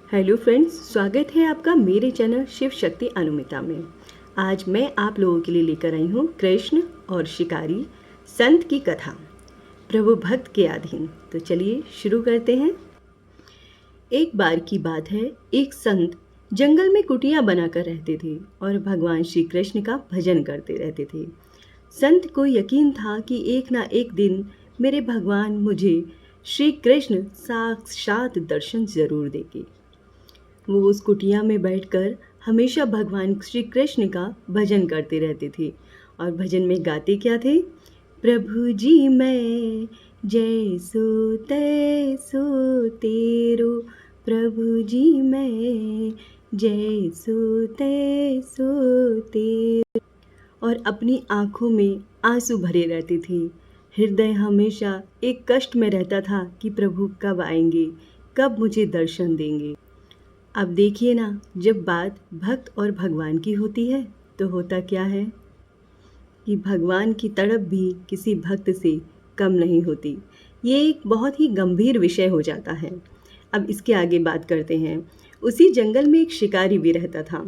Hello friends, स्वागत है आपका मेरे चैनल शिव शक्ति अनुमिता में। आज मैं आप लोगों के लिए लेकर आई हूँ कृष्ण और शिकारी संत की कथा, प्रभु भक्त के अधीन। तो चलिए शुरू करते हैं। एक बार की बात है, एक संत जंगल में कुटिया बनाकर रहते थे और भगवान श्री कृष्ण का भजन करते रहते थे। संत को यकीन था कि एक ना एक दिन मेरे भगवान मुझे श्री कृष्ण साक्षात दर्शन जरूर देंगे। वो उस कुटिया में बैठकर हमेशा भगवान श्री कृष्ण का भजन करते रहते थे। और भजन में गाते क्या थे? प्रभु जी मैं जैसो तैसो तेरो, प्रभु जी मैं जैसो तैसो तेरो। और अपनी आँखों में आंसू भरे रहते थे। हृदय हमेशा एक कष्ट में रहता था कि प्रभु कब आएंगे, कब मुझे दर्शन देंगे। अब देखिए ना, जब बात भक्त और भगवान की होती है तो होता क्या है कि भगवान की तड़प भी किसी भक्त से कम नहीं होती। ये एक बहुत ही गंभीर विषय हो जाता है। अब इसके आगे बात करते हैं। उसी जंगल में एक शिकारी भी रहता था,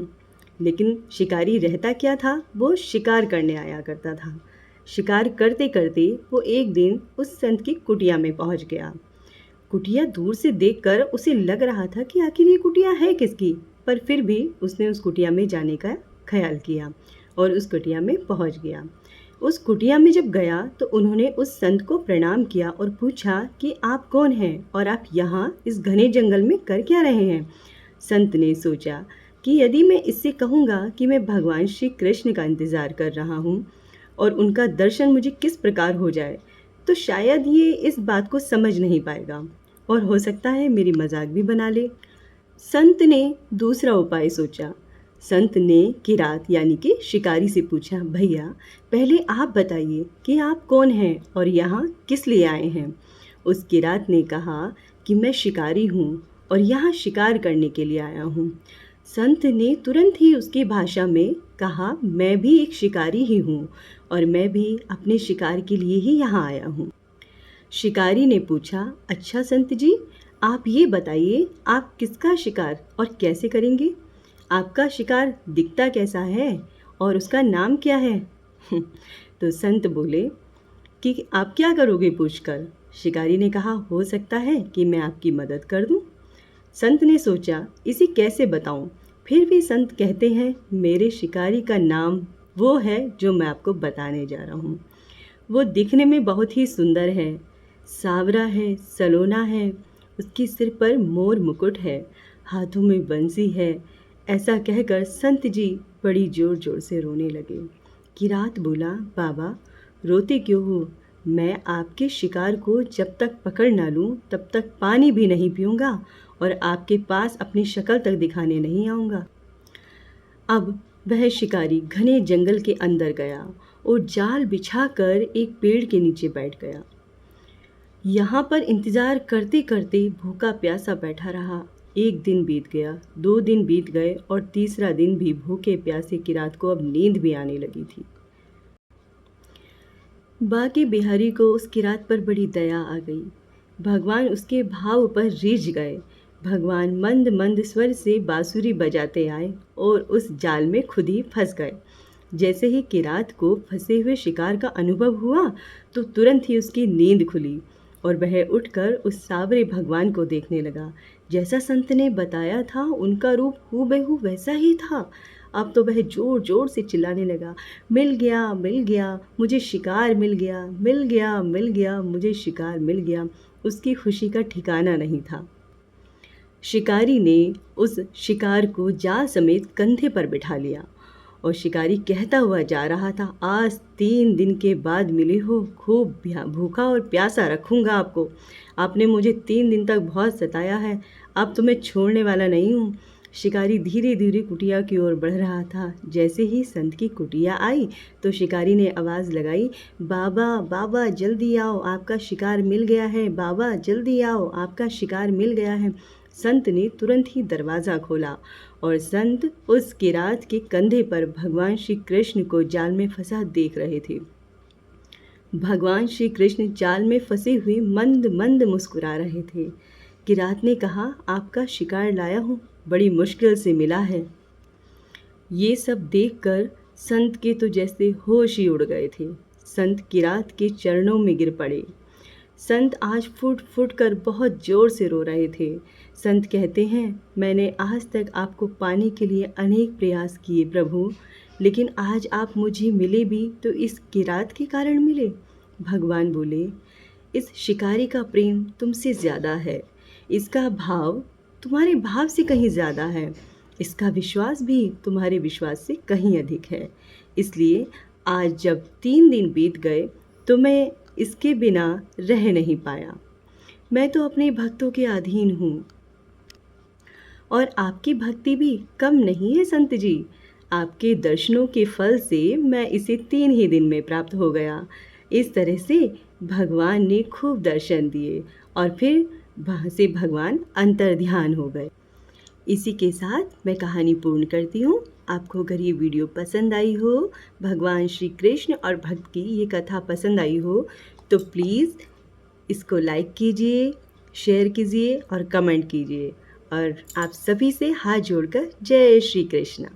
लेकिन शिकारी रहता क्या था, वो शिकार करने आया करता था। शिकार करते करते वो एक दिन उस संत की कुटिया में पहुंच गया। कुटिया दूर से देखकर उसे लग रहा था कि आखिर ये कुटिया है किसकी, पर फिर भी उसने उस कुटिया में जाने का ख्याल किया और उस कुटिया में पहुंच गया। उस कुटिया में जब गया तो उन्होंने उस संत को प्रणाम किया और पूछा कि आप कौन हैं और आप यहाँ इस घने जंगल में कर क्या रहे हैं। संत ने सोचा कि यदि मैं इससे कहूँगा कि मैं भगवान श्री कृष्ण का इंतज़ार कर रहा हूँ और उनका दर्शन मुझे किस प्रकार हो जाए, तो शायद ये इस बात को समझ नहीं पाएगा और हो सकता है मेरी मजाक भी बना ले। संत ने दूसरा उपाय सोचा। संत ने किरात यानी कि शिकारी से पूछा, भैया पहले आप बताइए कि आप कौन हैं और यहाँ किस लिए आए हैं। उस किरात ने कहा कि मैं शिकारी हूँ और यहाँ शिकार करने के लिए आया हूँ। संत ने तुरंत ही उसकी भाषा में कहा, मैं भी एक शिकारी ही हूँ और मैं भी अपने शिकार के लिए ही यहाँ आया हूँ। शिकारी ने पूछा, अच्छा संत जी, आप ये बताइए आप किसका शिकार और कैसे करेंगे? आपका शिकार दिखता कैसा है और उसका नाम क्या है? तो संत बोले कि आप क्या करोगे पूछकर। शिकारी ने कहा, हो सकता है कि मैं आपकी मदद कर दूं। संत ने सोचा इसे कैसे बताऊं। फिर भी संत कहते हैं, मेरे शिकारी का नाम वो है जो मैं आपको बताने जा रहा हूँ। वो दिखने में बहुत ही सुंदर है, सांवरा है, सलोना है, उसके सिर पर मोर मुकुट है, हाथों में बंसी है। ऐसा कहकर संत जी बड़ी जोर जोर से रोने लगे। किरात बोला, बाबा रोते क्यों हो? मैं आपके शिकार को जब तक पकड़ ना लूं तब तक पानी भी नहीं पीऊँगा और आपके पास अपनी शक्ल तक दिखाने नहीं आऊँगा। अब वह शिकारी घने जंगल के अंदर गया और जाल बिछाकर एक पेड़ के नीचे बैठ गया। यहाँ पर इंतज़ार करते करते भूखा प्यासा बैठा रहा। एक दिन बीत गया, 2 दिन बीत गए और तीसरा दिन भी भूखे प्यासे किरात को अब नींद भी आने लगी थी। बाकी बिहारी को उस किरात पर बड़ी दया आ गई। भगवान उसके भाव पर रीझ गए। भगवान मंद मंद स्वर से बांसुरी बजाते आए और उस जाल में खुद ही फंस गए। जैसे ही किरात को फंसे हुए शिकार का अनुभव हुआ तो तुरंत ही उसकी नींद खुली और वह उठकर उस सावरे भगवान को देखने लगा। जैसा संत ने बताया था उनका रूप हूबहू वैसा ही था। अब तो वह जोर जोर से चिल्लाने लगा, मिल गया मुझे शिकार मिल गया, मिल गया मुझे शिकार मिल गया। उसकी खुशी का ठिकाना नहीं था। शिकारी ने उस शिकार को जाल समेत कंधे पर बिठा लिया और शिकारी कहता हुआ जा रहा था, आज 3 दिन के बाद मिले हो, खूब भूखा और प्यासा रखूँगा आपको। आपने मुझे 3 दिन तक बहुत सताया है, अब तो मैं छोड़ने वाला नहीं हूँ। शिकारी धीरे धीरे कुटिया की ओर बढ़ रहा था। जैसे ही संत की कुटिया आई तो शिकारी ने आवाज़ लगाई, बाबा बाबा जल्दी आओ, आपका शिकार मिल गया है, बाबा जल्दी आओ, आपका शिकार मिल गया है। संत ने तुरंत ही दरवाज़ा खोला और संत उस किरात के कंधे पर भगवान श्री कृष्ण को जाल में फंसा देख रहे थे। भगवान श्री कृष्ण जाल में फंसे हुए मंद मंद मुस्कुरा रहे थे। किरात ने कहा, आपका शिकार लाया हूँ, बड़ी मुश्किल से मिला है। ये सब देखकर संत के तो जैसे होश ही उड़ गए थे। संत किरात के चरणों में गिर पड़े। संत आज फूट फूट कर बहुत ज़ोर से रो रहे थे। संत कहते हैं, मैंने आज तक आपको पाने के लिए अनेक प्रयास किए प्रभु, लेकिन आज आप मुझे मिले भी तो इस किरात के कारण मिले। भगवान बोले, इस शिकारी का प्रेम तुमसे ज़्यादा है, इसका भाव तुम्हारे भाव से कहीं ज़्यादा है, इसका विश्वास भी तुम्हारे विश्वास से कहीं अधिक है। इसलिए आज जब 3 दिन बीत गए तो मैं इसके बिना रह नहीं पाया। मैं तो अपने भक्तों के अधीन हूँ और आपकी भक्ति भी कम नहीं है संत जी। आपके दर्शनों के फल से मैं इसे 3 ही दिन में प्राप्त हो गया। इस तरह से भगवान ने खूब दर्शन दिए और फिर वहाँ से भगवान अंतर्ध्यान हो गए। इसी के साथ मैं कहानी पूर्ण करती हूँ। आपको अगर ये वीडियो पसंद आई हो, भगवान श्री कृष्ण और भक्त की ये कथा पसंद आई हो, तो प्लीज़ इसको लाइक कीजिए, शेयर कीजिए और कमेंट कीजिए। और आप सभी से हाथ जोड़कर जय श्री कृष्ण।